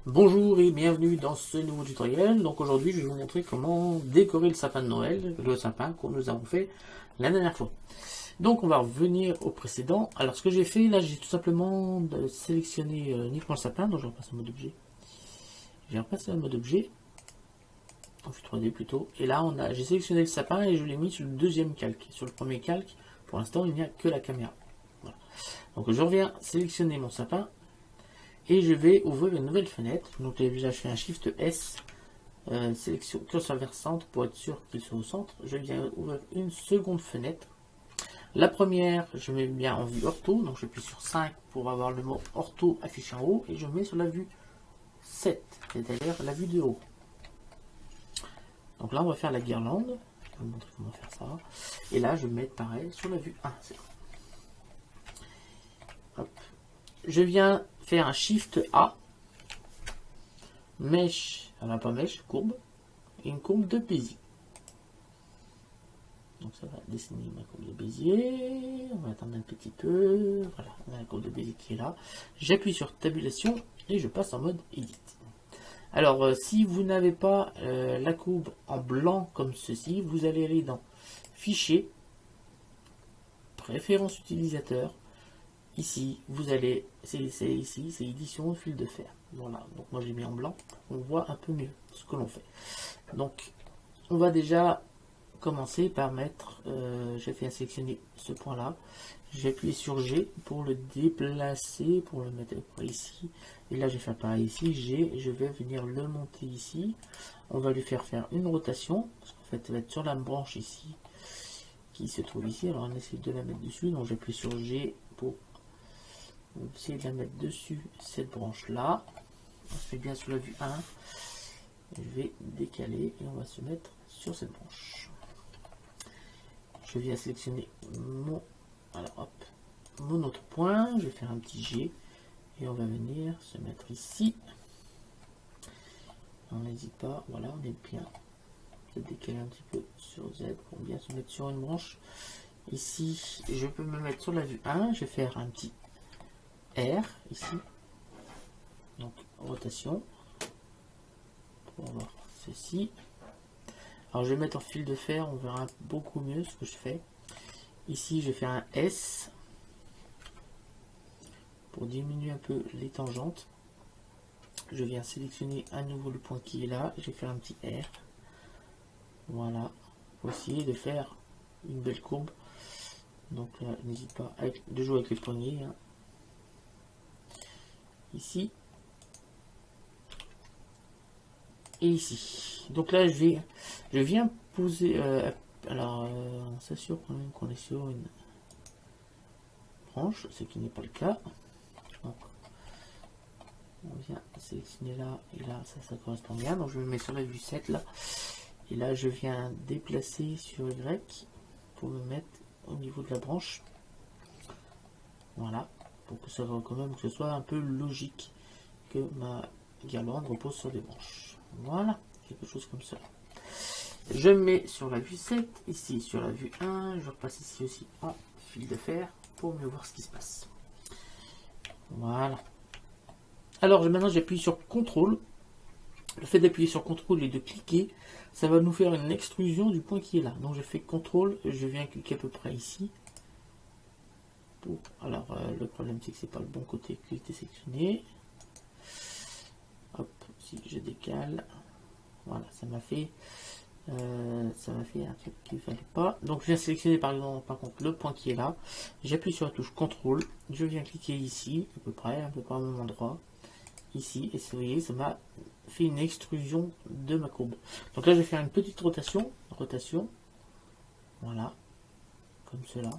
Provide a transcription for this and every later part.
Bonjour et bienvenue dans ce nouveau tutoriel. Donc aujourd'hui je vais vous montrer comment décorer le sapin de Noël, le sapin que nous avons fait la dernière fois. Donc on va revenir au précédent. Alors ce que j'ai fait là, j'ai tout simplement sélectionné uniquement le sapin, donc je repasse en mode objet. J'ai repassé en mode objet, en vue 3D plutôt, et là j'ai sélectionné le sapin et je l'ai mis sur le deuxième calque. Sur le premier calque, pour l'instant il n'y a que la caméra. Voilà. Donc je reviens sélectionner mon sapin. Et je vais ouvrir une nouvelle fenêtre. Donc déjà je fais un Shift S, sélection curseur vers centre pour être sûr qu'il soit au centre. Je viens ouvrir une seconde fenêtre. La première, je mets bien en vue ortho, donc j'appuie sur 5 pour avoir le mot ortho affiché en haut et je mets sur la vue 7, c'est-à-dire la vue de haut. Donc là on va faire la guirlande. Je vais vous montrer comment faire ça. Et là je vais mettre pareil sur la vue 1. Hop. Je viens faire un Shift A, mèche, alors pas mèche, courbe, et une courbe de Bézier. Donc ça va dessiner ma courbe de Bézier, on va attendre un petit peu, voilà, on a la courbe de Bézier qui est là. J'appuie sur tabulation et je passe en mode Edit. Alors si vous n'avez pas la courbe en blanc comme ceci, vous allez aller dans Fichier, Préférences utilisateur. Ici, vous allez, c'est ici, c'est édition fil de fer. Voilà, donc moi j'ai mis en blanc, on voit un peu mieux ce que l'on fait. Donc, on va déjà commencer par mettre, j'ai fait sélectionner ce point-là. J'ai appuyé sur G pour le déplacer, pour le mettre ici. Et là, j'ai fait pareil ici, G, je vais venir le monter ici. On va lui faire une rotation, parce qu'en fait, elle va être sur la branche ici, qui se trouve ici. Alors, on essaie de la mettre dessus, donc j'appuie sur G pour essayer de la mettre dessus cette branche là. On se met bien sur la vue 1. Je vais décaler et on va se mettre sur cette branche. Je viens sélectionner mon, alors hop, mon autre point. Je vais faire un petit G et on va venir se mettre ici. On n'hésite pas, voilà, on est bien. Je vais décaler un petit peu sur Z pour bien se mettre sur une branche. Ici, je peux me mettre sur la vue 1. Je vais faire un petit R ici, donc rotation pour voir ceci. Alors je vais mettre en fil de fer, on verra beaucoup mieux ce que je fais. Ici je fais un S pour diminuer un peu les tangentes. Je viens sélectionner à nouveau le point qui est là, je vais faire un petit R. Voilà, pour essayer de faire une belle courbe. Donc là, n'hésite pas de jouer avec les poignets. Hein. Ici. Et ici. Donc là, je viens poser... alors, on s'assure quand même qu'on est sur une branche, ce qui n'est pas le cas. Donc, on vient sélectionner là, et là, ça correspond bien. Donc, je me mets sur la vue 7, là. Et là, je viens déplacer sur Y pour me mettre au niveau de la branche. Voilà. Pour que ça va quand même que ce soit un peu logique que ma guirlande repose sur des branches. Voilà, quelque chose comme ça. Je mets sur la vue 7, ici sur la vue 1, je repasse ici aussi en fil de fer pour mieux voir ce qui se passe. Voilà. Alors maintenant j'appuie sur CTRL. Le fait d'appuyer sur CTRL et de cliquer, ça va nous faire une extrusion du point qui est là. Donc je fais CTRL, je viens cliquer à peu près ici. Alors le problème c'est que c'est pas le bon côté qui était sélectionné. Hop, si je décale, voilà, ça m'a fait un truc qu'il ne fallait pas. Donc je viens sélectionner par exemple par contre le point qui est là. J'appuie sur la touche CTRL, je viens cliquer ici, à peu près au même endroit. Ici, et vous voyez, ça m'a fait une extrusion de ma courbe. Donc là je vais faire une petite rotation. Voilà, comme cela.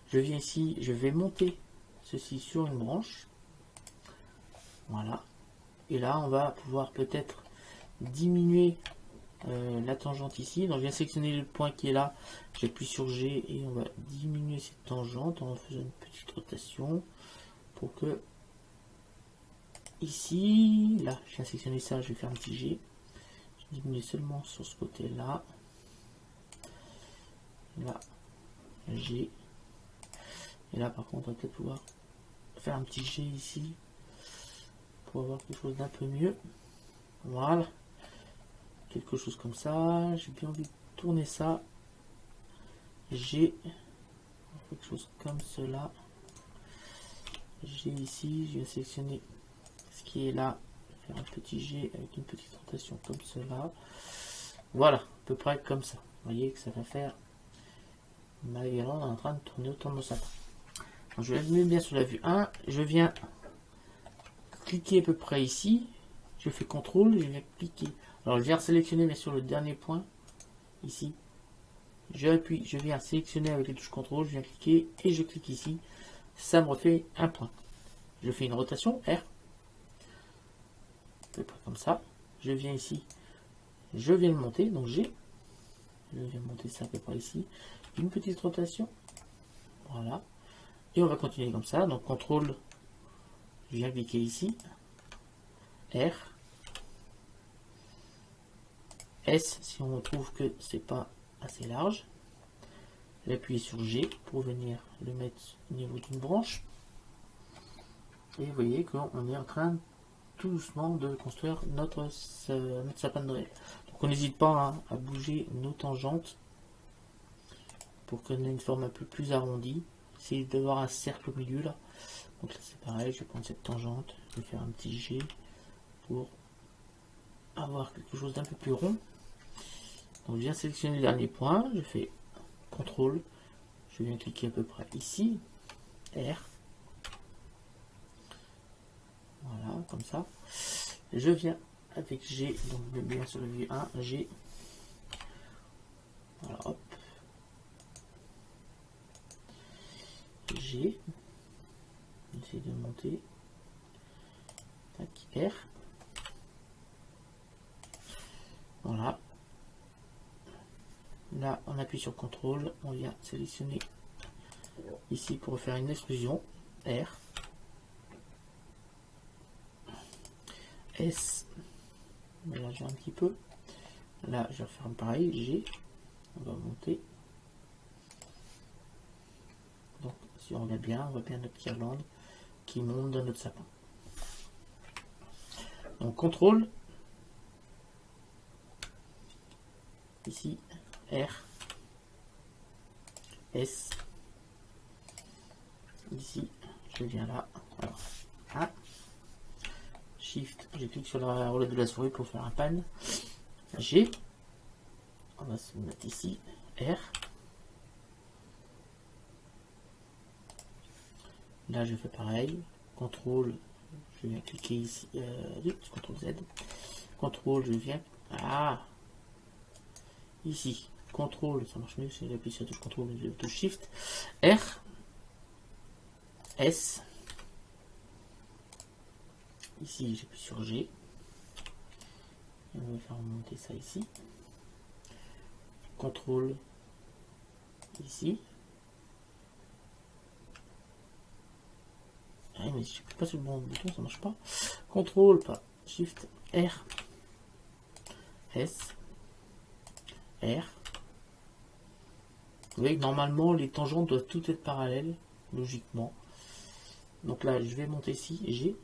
Je viens ici, je vais monter ceci sur une branche. Voilà. Et là on va pouvoir peut-être diminuer la tangente ici. Donc je viens sélectionner le point qui est là, j'appuie sur G et on va diminuer cette tangente en faisant une petite rotation pour que ici, là, je viens sélectionner ça, je vais faire un petit G, je diminue seulement sur ce côté là, là, G, et là par contre on va peut-être pouvoir faire un petit G ici pour avoir quelque chose d'un peu mieux. Voilà. Quelque chose comme ça. J'ai bien envie de tourner ça. J'ai quelque chose comme cela. J'ai ici, je vais sélectionner ce qui est là. Faire un petit G avec une petite rotation comme cela. Voilà, à peu près comme ça. Vous voyez que ça va faire ma guirlande en train de tourner autour de mon sapin. Donc, je vais bien sur la vue 1. Je viens cliquer à peu près ici. Je fais CTRL, je viens cliquer. Alors je viens sélectionner bien sûr le dernier point. Ici. J'appuie, je viens sélectionner avec les touches CTRL, je viens cliquer et je clique ici. Ça me refait un point. Je fais une rotation R. À peu près comme ça. Je viens ici. Je viens le monter. Donc G. Je viens monter ça à peu près ici. Une petite rotation. Voilà. Et on va continuer comme ça. Donc CTRL. Je viens cliquer ici. R. S si on trouve que c'est pas assez large. J'appuie sur G pour venir le mettre au niveau d'une branche. Et vous voyez qu'on est en train tout doucement de construire notre sapin de Noël. Donc on n'hésite pas à bouger nos tangentes pour qu'on ait une forme un peu plus arrondie. Essayez d'avoir un cercle au milieu là. Donc là c'est pareil, je vais prendre cette tangente, je vais faire un petit G pour avoir quelque chose d'un peu plus rond. Donc je viens sélectionner le dernier point, je fais CTRL, je viens cliquer à peu près ici, R. Voilà, comme ça. Je viens avec G, donc bien sur la vue 1, G. Voilà, hop. G. J'essaie de monter. Tac, R. Voilà. Là, on appuie sur CTRL, on vient sélectionner ici pour faire une extrusion. R. S. Mélanger un petit peu. Là, je vais refaire pareil. G. On va monter. Donc, si on regarde bien, on voit bien notre guirlande qui monte dans notre sapin. Donc, CTRL. Ici, R. S. Ici, je viens là. Alors, A. Shift, je clique sur la roulette de la souris pour faire un pan. G. On va se mettre ici. R. Là, je fais pareil. CTRL, je viens cliquer ici. CTRL Z. CTRL, je viens. Ah! Ici. CTRL, ça marche mieux si j'appuie sur la touche CTRL et la touche Shift. R. S. Ici, j'appuie sur G. Et on va faire remonter ça ici. CTRL ici. Ah, mais je ne pas sur le bon bouton, ça marche pas. CTRL, pas Shift, R, S, R. Vous voyez que normalement les tangentes doivent toutes être parallèles, logiquement. Donc là, je vais monter ici, G.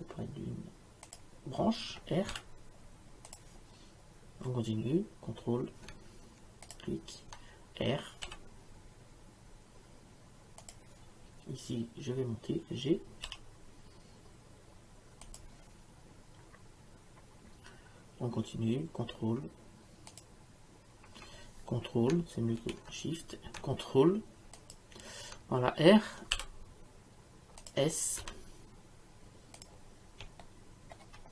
Auprès d'une branche, R. On continue, CTRL, clic, R. Ici, je vais monter, G. On continue, CTRL, CTRL, c'est mieux que Shift, CTRL. Voilà, R, S,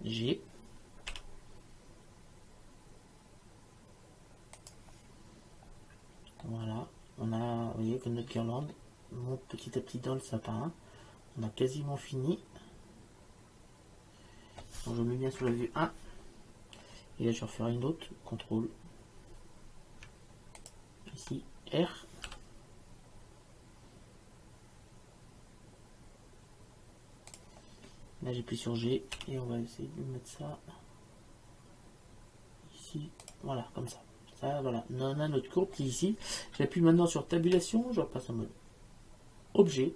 G. Voilà, on a, vous voyez que notre guirlande monte petit à petit dans le sapin. On a quasiment fini. Donc je mets bien sur la vue 1. Et là je vais refaire une autre, CTRL. Ici, R. Là j'appuie sur G et on va essayer de mettre ça ici. Voilà, comme ça. Ça, voilà. On a notre courbe qui est ici. J'appuie maintenant sur tabulation, je repasse en mode objet.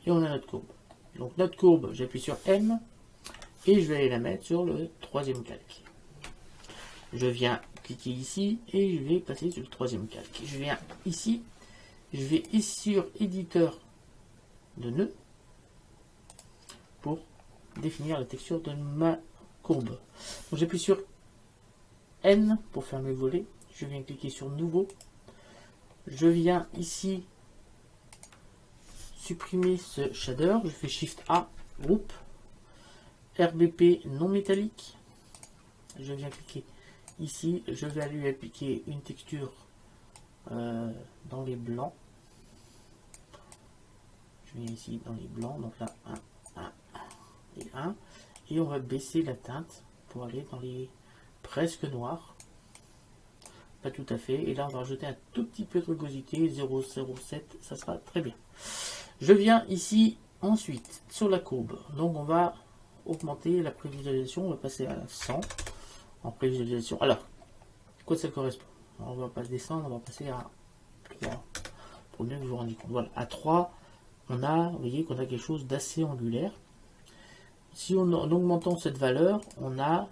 Et on a notre courbe. Donc notre courbe, j'appuie sur M et je vais aller la mettre sur le troisième calque. Je viens cliquer ici et je vais passer sur le troisième calque. Je viens ici, je vais ici sur éditeur de nœuds pour définir la texture de ma courbe. Donc j'appuie sur N pour faire mes volets. Je viens cliquer sur nouveau. Je viens ici supprimer ce shader. Je fais Shift A, groupe, RBP non métallique. Je viens cliquer ici. Je vais lui appliquer une texture dans les blancs. Je viens ici dans les blancs. Donc là, 1 et 1. Et on va baisser la teinte pour aller dans les presque noirs. Pas tout à fait. Et là, on va rajouter un tout petit peu de rugosité, 0,07. Ça sera très bien. Je viens ici ensuite sur la courbe. Donc, on va augmenter la prévisualisation. On va passer à 100 en prévisualisation. Alors, quoi ça correspond? On va pas descendre, on va passer à 3 pour mieux que vous vous rendiez compte. Voilà, à 3, on a, vous voyez qu'on a quelque chose d'assez angulaire. Si en augmentant cette valeur, on a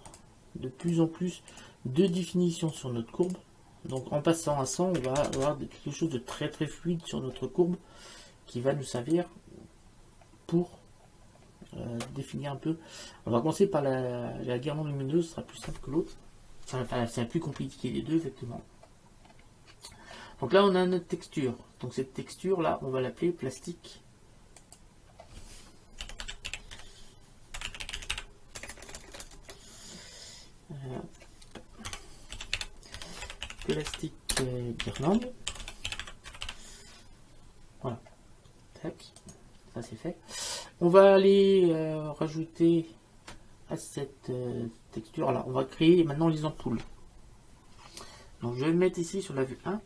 de plus en plus de définition sur notre courbe. Donc en passant à 100, on va avoir quelque chose de très très fluide sur notre courbe qui va nous servir pour définir un peu. On va commencer par la guirlande lumineuse, ce sera plus simple que l'autre. Enfin, c'est plus compliqué les deux, effectivement. Donc là, on a notre texture. Donc cette texture là, on va l'appeler plastique. Plastique guirlande. Voilà. Tac. Ça c'est fait. On va aller rajouter à cette texture. Alors on va créer maintenant les ampoules. Donc je vais le mettre ici sur la vue 1.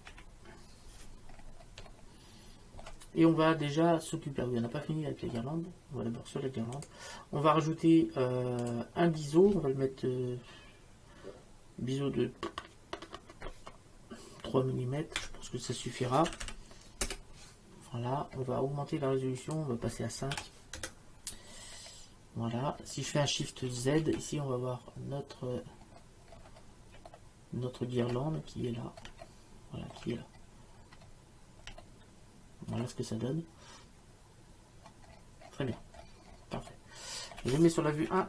Et on va déjà s'occuper. On n'a pas fini avec la guirlande. On va d'abord sur la guirlande. On va rajouter un biseau. On va le mettre biseau de 3 mm. Je pense que ça suffira. Voilà. On va augmenter la résolution. On va passer à 5. Voilà. Si je fais un Shift Z, ici on va voir notre guirlande qui est là. Voilà, qui est là. Voilà ce que ça donne. Très bien. Parfait. Je mets sur la vue 1.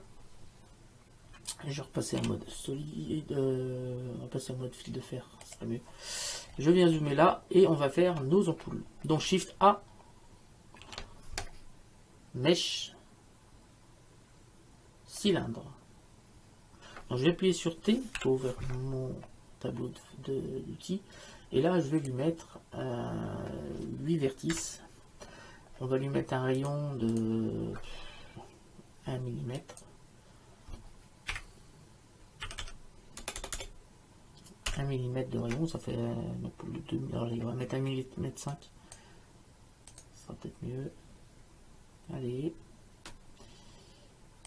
Et je vais repasser en mode solide. On va passer en mode fil de fer. Ce serait mieux. Je viens zoomer là. Et on va faire nos ampoules. Donc Shift A. Mèche. Cylindre. Donc je vais appuyer sur T pour ouvrir mon tableau d'outils. Et là, je vais lui mettre 8 vertices. On va lui mettre un rayon de 1 mm. Un millimètre de rayon, ça fait le 2. Alors, on va mettre 1 mm 5. Ça sera peut-être mieux. Allez.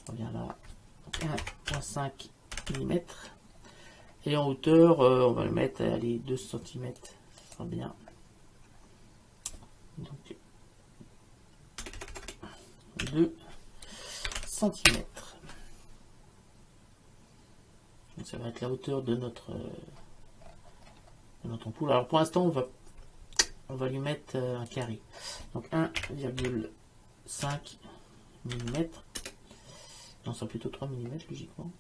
On revient là. 1,5 mm. Et en hauteur, on va le mettre à 2 cm. Ça sera bien. Donc 2 cm. Donc ça va être la hauteur de notre ampoule. Alors pour l'instant, on va lui mettre un carré. Donc 1,5 mm. Non, c'est plutôt 3 mm logiquement.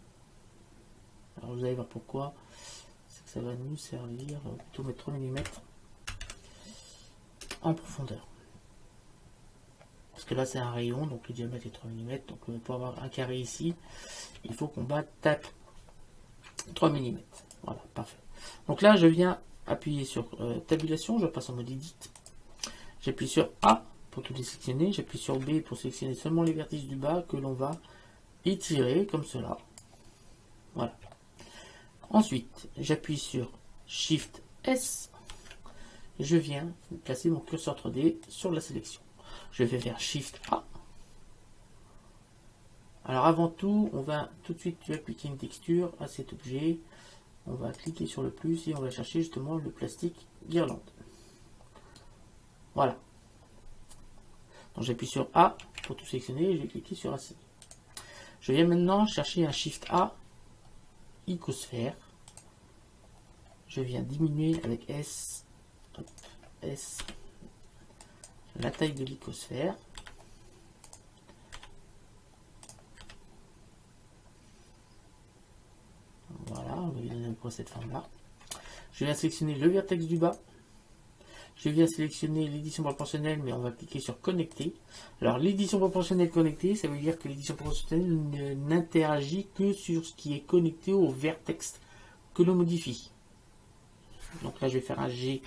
Alors vous allez voir pourquoi. C'est que ça va nous servir plutôt mettre 3 mm en profondeur. Parce que là c'est un rayon, donc le diamètre est 3 mm. Donc pour avoir un carré ici, il faut qu'on batte 3 mm. Voilà, parfait. Donc là je viens appuyer sur tabulation, je passe en mode edit. J'appuie sur A pour tout sélectionner, j'appuie sur B pour sélectionner seulement les vertices du bas que l'on va étirer comme cela. Voilà. Ensuite, j'appuie sur Shift S. Et je viens placer mon curseur 3D sur la sélection. Je vais faire Shift A. Alors avant tout, on va tout de suite appliquer une texture à cet objet. On va cliquer sur le plus et on va chercher justement le plastique guirlande. Voilà. Donc j'appuie sur A pour tout sélectionner et je vais cliquer sur assigner. Je viens maintenant chercher un Shift A, icosphère. Je viens diminuer avec S, hop, S, la taille de l'icosphère. Voilà, on va lui donner cette forme-là. Je viens sélectionner le vertex du bas. Je viens sélectionner l'édition proportionnelle, mais on va cliquer sur connecter. Alors l'édition proportionnelle connectée, ça veut dire que l'édition proportionnelle n'interagit que sur ce qui est connecté au vertex que l'on modifie. Donc là, je vais faire un GZ.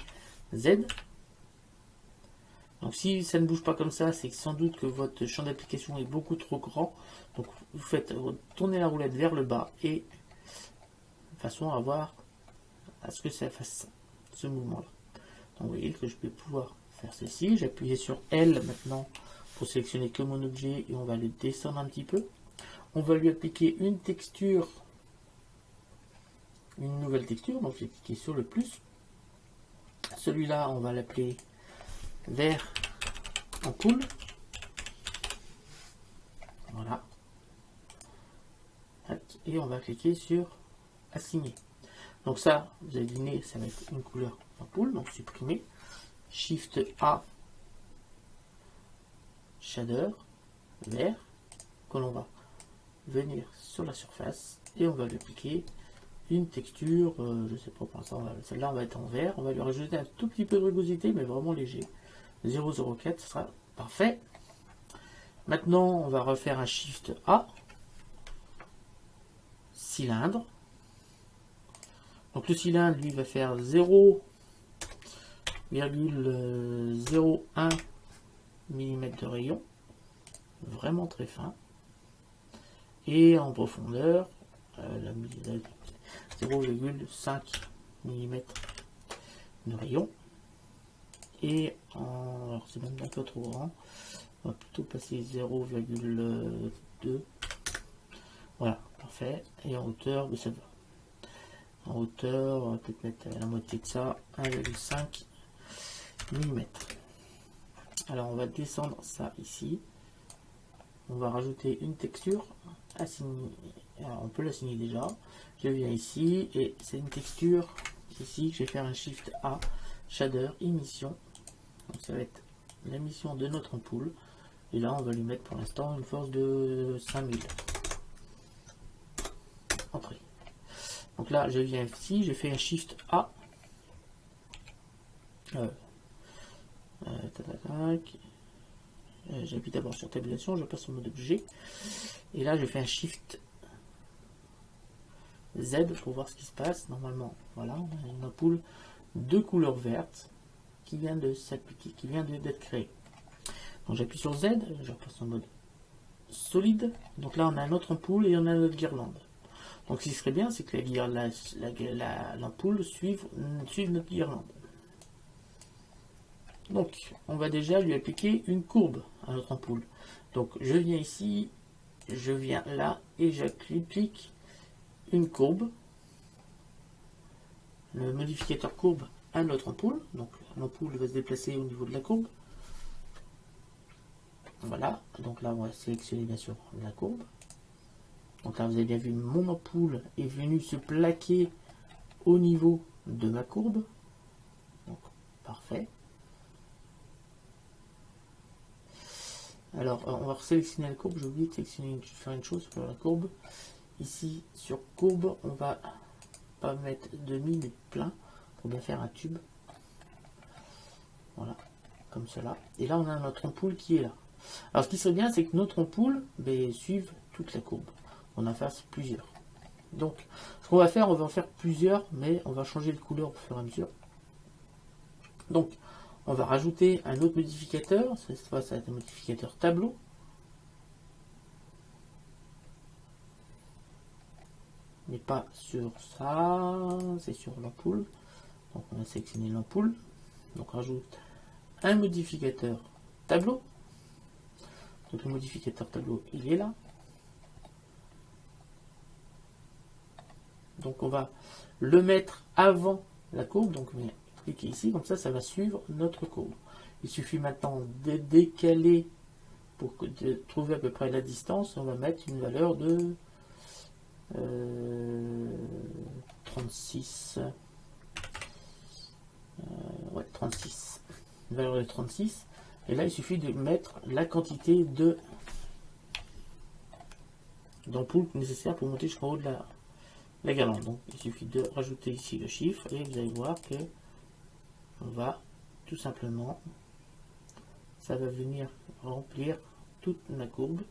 Donc si ça ne bouge pas comme ça, c'est sans doute que votre champ d'application est beaucoup trop grand. Donc vous faites tourner la roulette vers le bas et de façon à voir à ce que ça fasse ce mouvement-là. Donc vous voyez que je vais pouvoir faire ceci. J'ai appuyé sur L maintenant pour sélectionner que mon objet et on va le descendre un petit peu. On va lui appliquer une texture, une nouvelle texture. Donc j'ai cliqué sur le plus. Celui-là, on va l'appeler vert ampoule. Voilà. Et on va cliquer sur assigner. Donc ça, vous avez deviné, ça va être une couleur ampoule, donc supprimer. Shift A, shader, vert, que l'on va venir sur la surface et on va lui appliquer une texture, je sais pas pour l'instant, celle-là on va être en vert, on va lui rajouter un tout petit peu de rugosité, mais vraiment léger. 0,04, ce sera parfait. Maintenant, on va refaire un Shift A, cylindre. Donc le cylindre, lui, va faire 0,01 mm de rayon, vraiment très fin. Et en profondeur, 0,5 mm de rayon. Et alors c'est même un peu trop grand, on va plutôt passer 0,2. Voilà, parfait. Et en hauteur, ça va. En hauteur, on va peut-être mettre la moitié de ça, 1,5 mm. Alors on va descendre ça ici. On va rajouter une texture assignée. Alors on peut l'assigner déjà. Je viens ici et c'est une texture ici. Je vais faire un Shift A, shader, émission. Donc ça va être l'émission de notre ampoule. Et là on va lui mettre pour l'instant une force de 5000. Entrée. Donc là, je viens ici, je fais un Shift A. J'appuie d'abord sur tabulation, je passe au mode objet. Et là, je fais un Shift Z pour voir ce qui se passe. Normalement, voilà, on a une ampoule de couleur verte qui vient de s'appliquer, qui vient d'être créée. Donc j'appuie sur Z, je repasse en mode solide. Donc là, on a notre ampoule et on a notre guirlande. Donc ce qui serait bien, c'est que l'ampoule suive notre guirlande. Donc on va déjà lui appliquer une courbe à notre ampoule. Donc je viens ici, je viens là et j'applique une courbe. Le modificateur courbe à notre ampoule. Donc l'ampoule va se déplacer au niveau de la courbe. Voilà, donc là on va sélectionner bien sûr la courbe. Donc là, vous avez bien vu, mon ampoule est venue se plaquer au niveau de ma courbe. Donc, parfait. Alors, on va sélectionner la courbe. J'ai oublié de faire une chose sur la courbe. Ici, sur courbe, on va pas mettre demi, mais plein, pour bien faire un tube. Voilà, comme cela. Et là, on a notre ampoule qui est là. Alors, ce qui serait bien, c'est que notre ampoule suive toute la courbe. On en fasse plusieurs. Donc, ce qu'on va faire, on va en faire plusieurs, mais on va changer de couleur au fur et à mesure. Donc, on va rajouter un autre modificateur. Cette fois, ça va être un modificateur tableau. Mais pas sur ça, c'est sur l'ampoule. Donc, on a sélectionné l'ampoule. Donc, on rajoute un modificateur tableau. Donc, le modificateur tableau, il est là. Donc on va le mettre avant la courbe, donc on va cliquer ici, comme ça, ça va suivre notre courbe. Il suffit maintenant de décaler pour de trouver à peu près la distance. On va mettre une valeur de 36. Ouais, 36. Une valeur de 36. Et là, il suffit de mettre la quantité d'ampoules nécessaires pour monter jusqu'en haut de la guirlande. Donc, il suffit de rajouter ici le chiffre et vous allez voir que on va tout simplement, ça va venir remplir toute ma courbe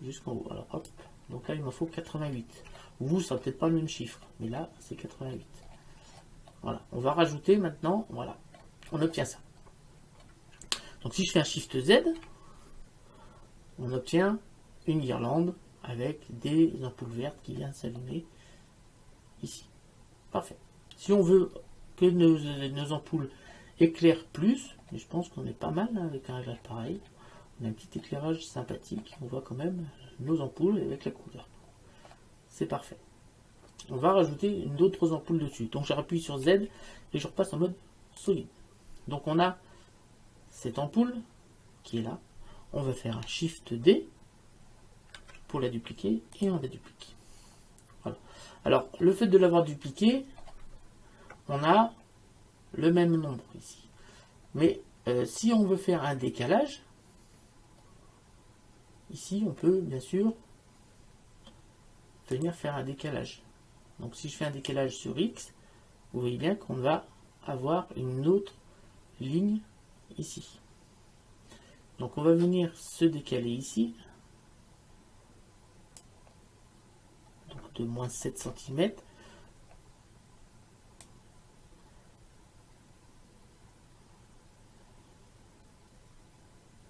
jusqu'en haut. Alors hop, donc là il m'en faut 88. Vous, ça peut-être pas le même chiffre, mais là c'est 88. Voilà, on va rajouter maintenant, voilà, on obtient ça. Donc si je fais un Shift Z, on obtient une guirlande avec des ampoules vertes qui viennent s'allumer ici. Parfait. Si on veut que nos ampoules éclairent plus, et je pense qu'on est pas mal hein, avec un réglage pareil, on a un petit éclairage sympathique, on voit quand même nos ampoules avec la couleur. C'est parfait. On va rajouter d'autres ampoules dessus. Donc je rappuie sur Z et je repasse en mode solide. Donc on a cette ampoule qui est là. On va faire un Shift D pour la dupliquer et on la duplique. Voilà. Alors le fait de l'avoir dupliqué, on a le même nombre ici. Mais si on veut faire un décalage, ici on peut bien sûr venir faire un décalage. Donc si je fais un décalage sur X, vous voyez bien qu'on va avoir une autre ligne ici. Donc on va venir se décaler ici. Donc de moins 7 cm.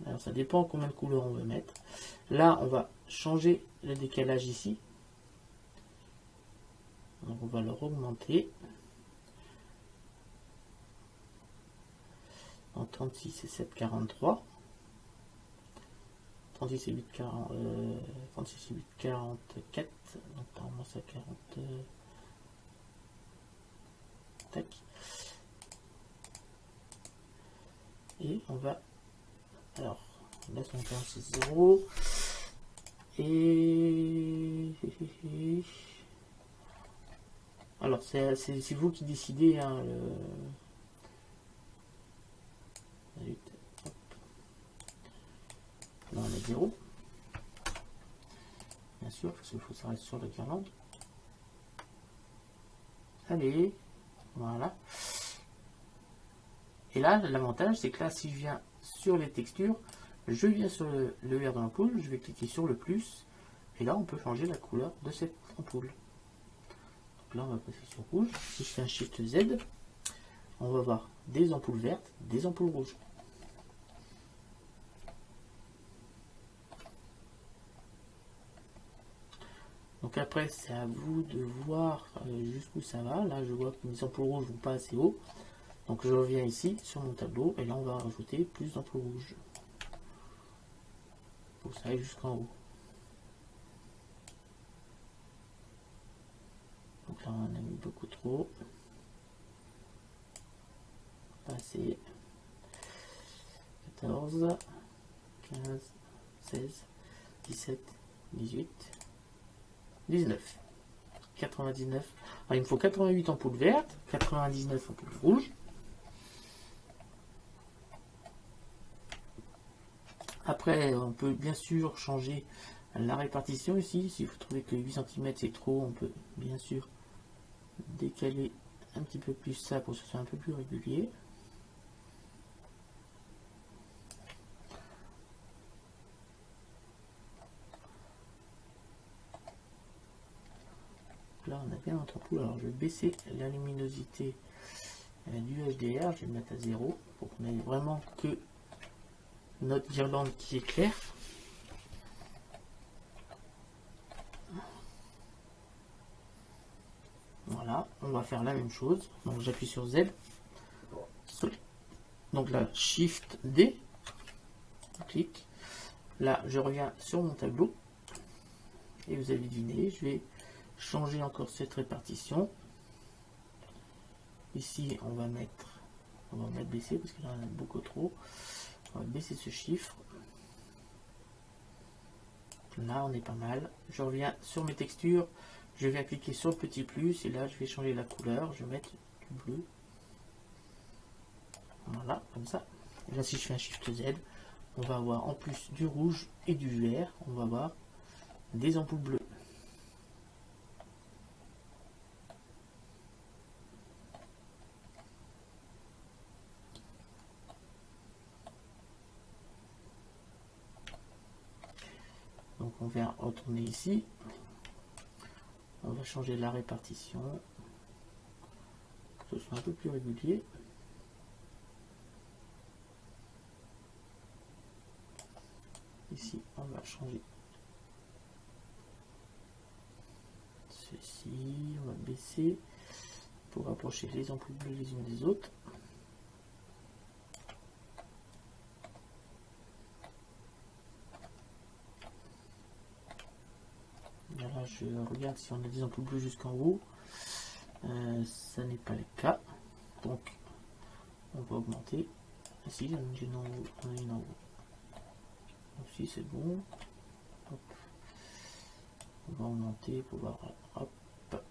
Alors ça dépend combien de couleurs on veut mettre. Là on va changer le décalage ici. Donc on va le augmenter. En 36 et 7,43. 36 et 8, 40, 36 et 8, 44. Donc normalement c'est 40. Tac. Et on va. Alors, là c'est 0. Et. Alors c'est vous qui décidez. Hein, Là on est 0. Bien sûr, parce qu'il faut que ça reste sur la guirlande. Allez, voilà. Et là, l'avantage, c'est que là, si je viens sur les textures, je viens sur le vert de l'ampoule, je vais cliquer sur le plus, et là, on peut changer la couleur de cette ampoule. Donc là, on va passer sur rouge. Si je fais un Shift Z, on va voir des ampoules vertes, des ampoules rouges. Donc après, c'est à vous de voir jusqu'où ça va. Là, je vois que mes ampoules rouges ne vont pas assez haut. Donc je reviens ici sur mon tableau et là on va rajouter plus d'ampoules rouges pour que ça aille jusqu'en haut. Donc là on a mis beaucoup trop. Passer 14, 15, 16, 17, 18, 19, 99. Alors, il me faut 88 ampoules vertes, 99 ampoules rouges. Après, on peut bien sûr changer la répartition ici. Si vous trouvez que 8 cm c'est trop, on peut bien sûr décaler un petit peu plus ça pour que ce soit un peu plus régulier. Là, on a bien notre ampoule. Alors, je vais baisser la luminosité du HDR. Je vais le mettre à 0 pour qu'on ait vraiment que notre guirlande qui éclaire. Voilà, on va faire la même chose. Donc j'appuie sur Z. Donc là, Shift D. Clic. Là, je reviens sur mon tableau. Et vous avez deviné, je vais changer encore cette répartition. Ici, on va mettre On va mettre baisser parce qu'il y en a beaucoup trop. On va baisser ce chiffre. Là, on est pas mal. Je reviens sur mes textures. Je viens cliquer sur le petit plus. Et là, je vais changer la couleur. Je vais mettre du bleu. Voilà, comme ça. Et là, si je fais un Shift Z, on va avoir en plus du rouge et du vert. On va avoir des ampoules bleues. Donc on vient retourner ici. On va changer la répartition. Que ce soit un peu plus régulier. Ici, on va changer ceci. On va baisser pour rapprocher les ampoules bleues les unes des autres. Là, je regarde si on a des ampoules bleues jusqu'en haut. Ça n'est pas le cas. Donc, on va augmenter. Ici, j'en ai une en haut. On a une en haut. Aussi, c'est bon. Hop. On va augmenter pour voir. Hop, hop.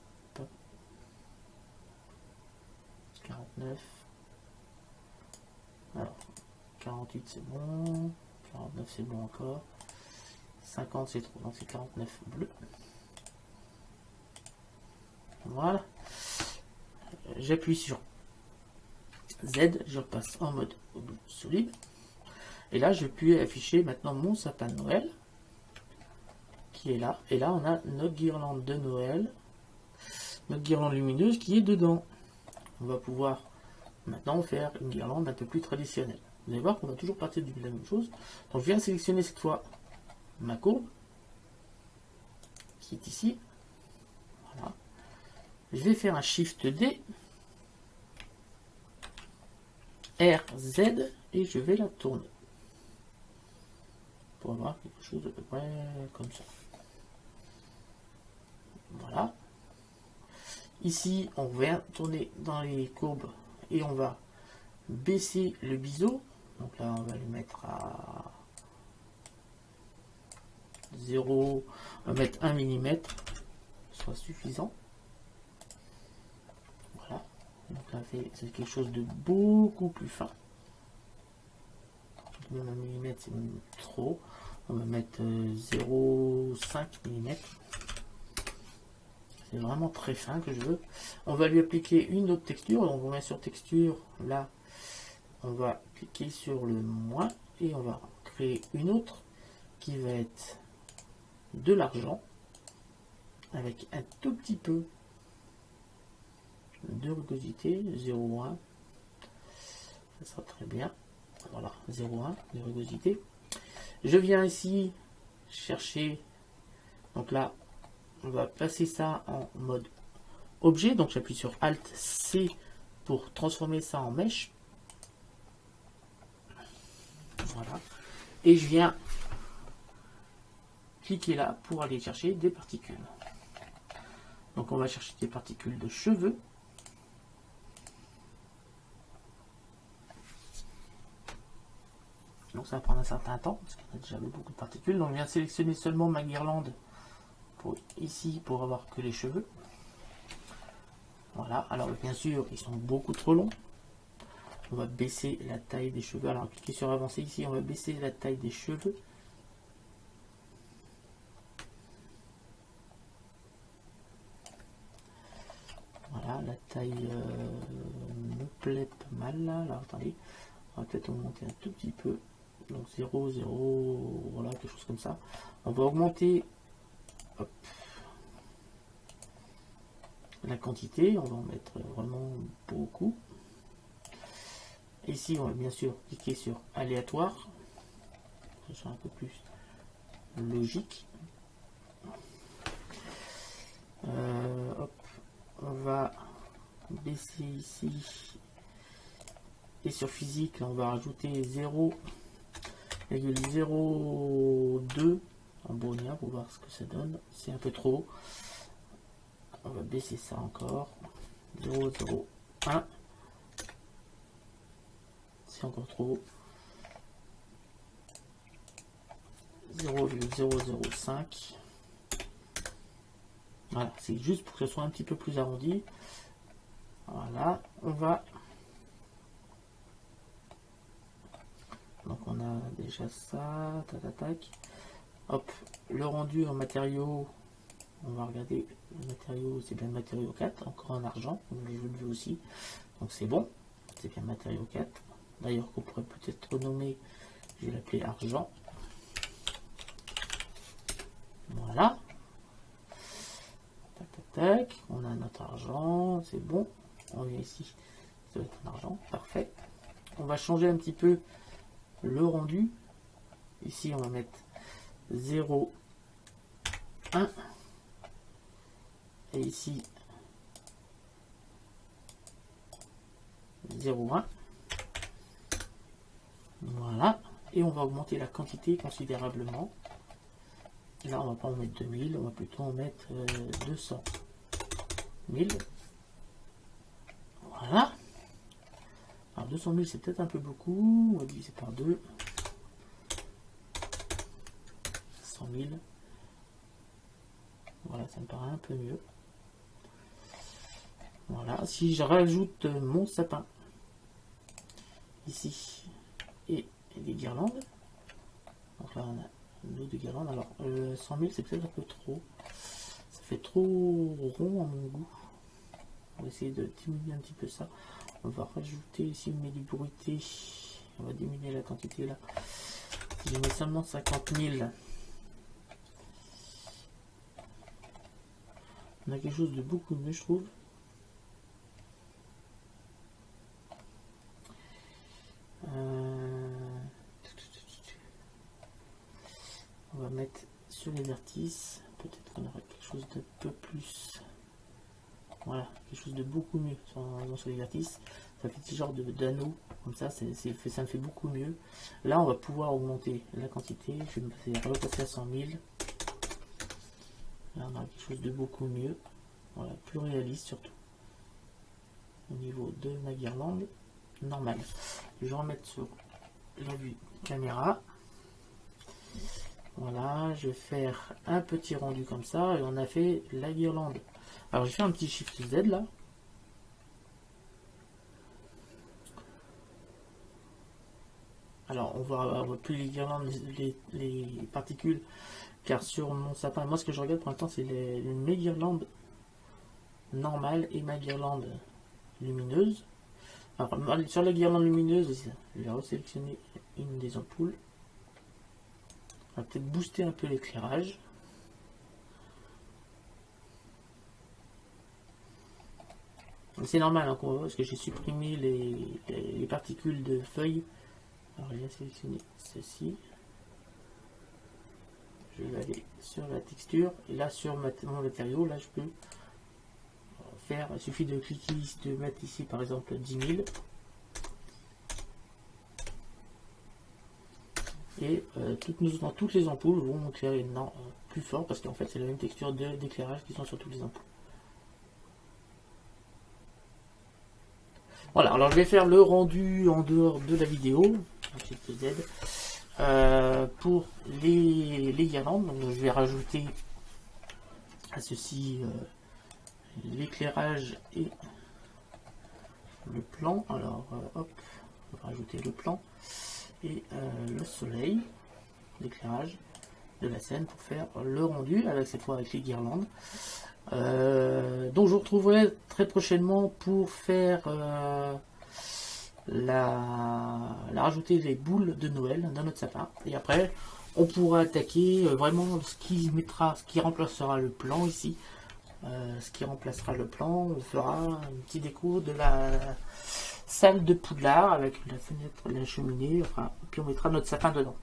49. Alors, 48, c'est bon. 49, c'est bon encore. 50, c'est trop. Donc, c'est 49 bleu. Voilà. J'appuie sur Z, je repasse en mode solide. Et là, je puis afficher maintenant mon sapin de Noël qui est là. Et là, on a notre guirlande de Noël, notre guirlande lumineuse qui est dedans. On va pouvoir maintenant faire une guirlande un peu plus traditionnelle. Vous allez voir qu'on va toujours partir de la même chose. Donc, je viens sélectionner cette fois ma courbe qui est ici. Voilà. Je vais faire un Shift D, RZ, et je vais la tourner pour avoir quelque chose de peu près comme ça. Voilà. Ici, on vient tourner dans les courbes et on va baisser le biseau. Donc là, on va le mettre à 0, on va mettre 1 mm, soit suffisant. Voilà. Donc là, c'est quelque chose de beaucoup plus fin. Même 1 mm, c'est même trop. On va mettre 0,5 mm. C'est vraiment très fin que je veux. On va lui appliquer une autre texture. Donc on va sur texture. Là, on va cliquer sur le moins et on va créer une autre qui va être de l'argent avec un tout petit peu de rugosité, 0,1. Ça sera très bien. Voilà, 0,1 de rugosité. Je viens ici chercher, donc là, on va passer ça en mode objet. Donc j'appuie sur Alt C pour transformer ça en mèche. Voilà. Et je viens cliquer là pour aller chercher des particules. Donc on va chercher des particules de cheveux. Donc ça va prendre un certain temps, parce qu'on a déjà beaucoup de particules. Donc je viens sélectionner seulement ma guirlande pour, ici pour avoir que les cheveux. Voilà, alors bien sûr, ils sont beaucoup trop longs. On va baisser la taille des cheveux. Alors cliquez sur avancer ici, on va baisser la taille des cheveux. Voilà, la taille me plaît pas mal là. Alors attendez, on va peut-être augmenter un tout petit peu. Donc 0, 0, voilà, quelque chose comme ça. On va augmenter hop, la quantité, on va en mettre vraiment beaucoup. Ici, on va bien sûr cliquer sur aléatoire. Ça sera un peu plus logique. Hop, on va baisser ici. Et sur physique, on va rajouter 0,02 en Brownian pour voir ce que ça donne. C'est un peu trop. On va baisser ça encore. 0,01. c'est encore trop. 0,005. Voilà, c'est juste pour que ce soit un petit peu plus arrondi. Voilà, on va... Donc on a déjà ça, tac. Hop, le rendu en matériaux, on va regarder le matériau, c'est bien le matériau 4, encore en argent, comme je le vu aussi. Donc c'est bon, c'est bien matériau 4. D'ailleurs qu'on pourrait peut-être renommer, je vais l'appeler argent. Voilà. Tac, on a notre argent, c'est bon. On vient ici, ça va être un argent, parfait. On va changer un petit peu le rendu. Ici, on va mettre 0, 1. Et ici, 0, 1. Voilà. Et on va augmenter la quantité considérablement. Là, on va pas en mettre 2000, on va plutôt en mettre 200 000. Voilà. Alors 200 000, c'est peut-être un peu beaucoup. On va diviser par 2. 100 000. Voilà, ça me paraît un peu mieux. Voilà. Si je rajoute mon sapin ici et des guirlandes. Donc là, on a de guirlandes. Alors 100 000, c'est peut-être un peu trop. Ça fait trop rond à mon goût. On va essayer de diminuer un petit peu ça. On va rajouter ici une médiburité. On va diminuer la quantité là. Si je mets seulement 50 000, on a quelque chose de beaucoup mieux, je trouve. On va mettre sur les vertices. Peut-être qu'on aura quelque chose de peu plus. Voilà, quelque chose de beaucoup mieux sur les vertices. Ça fait ce genre d'anneau, comme ça, ça me fait beaucoup mieux. Là, on va pouvoir augmenter la quantité. Je vais repasser à 100 000. Là, on a quelque chose de beaucoup mieux. Voilà, plus réaliste surtout. Au niveau de ma guirlande, normale. Je vais remettre sur la vue caméra. Voilà, je vais faire un petit rendu comme ça. Et on a fait la guirlande. Alors, je fais un petit Shift Z là. Alors, on voit plus les guirlandes, les particules, car sur mon sapin, moi ce que je regarde pour l'instant, c'est mes guirlandes normales et ma guirlande lumineuse. Alors, sur la guirlande lumineuse, je vais resélectionner une des ampoules. On va peut-être booster un peu l'éclairage. C'est normal hein, parce que j'ai supprimé les particules de feuilles. Alors je vais sélectionner ceci. Je vais aller sur la texture et là sur mon matériau, là je peux faire, il suffit de cliquer ici, de mettre ici par exemple 10 000 et toutes les ampoules vont éclairer plus fort parce qu'en fait c'est la même texture d'éclairage qui sont sur toutes les ampoules. Voilà, alors je vais faire le rendu en dehors de la vidéo, pour les guirlandes. Donc je vais rajouter à ceci l'éclairage et le plan. Alors hop, on va rajouter le plan et le soleil, l'éclairage de la scène pour faire le rendu avec cette fois avec les guirlandes. Donc je vous retrouverai très prochainement pour faire rajouter les boules de Noël dans notre sapin, et après on pourra attaquer vraiment ce qui remplacera le plan ici. Ce qui remplacera le plan, on fera un petit déco de la salle de Poudlard avec la fenêtre, la cheminée, enfin, puis on mettra notre sapin dedans.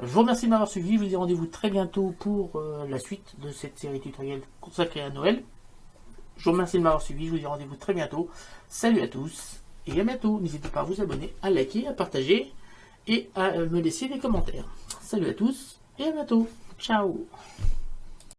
Je vous remercie de m'avoir suivi, je vous dis rendez-vous très bientôt pour la suite de cette série tutoriel consacrée à Noël. Je vous remercie de m'avoir suivi, je vous dis rendez-vous très bientôt. Salut à tous et à bientôt. N'hésitez pas à vous abonner, à liker, à partager et à me laisser des commentaires. Salut à tous et à bientôt. Ciao.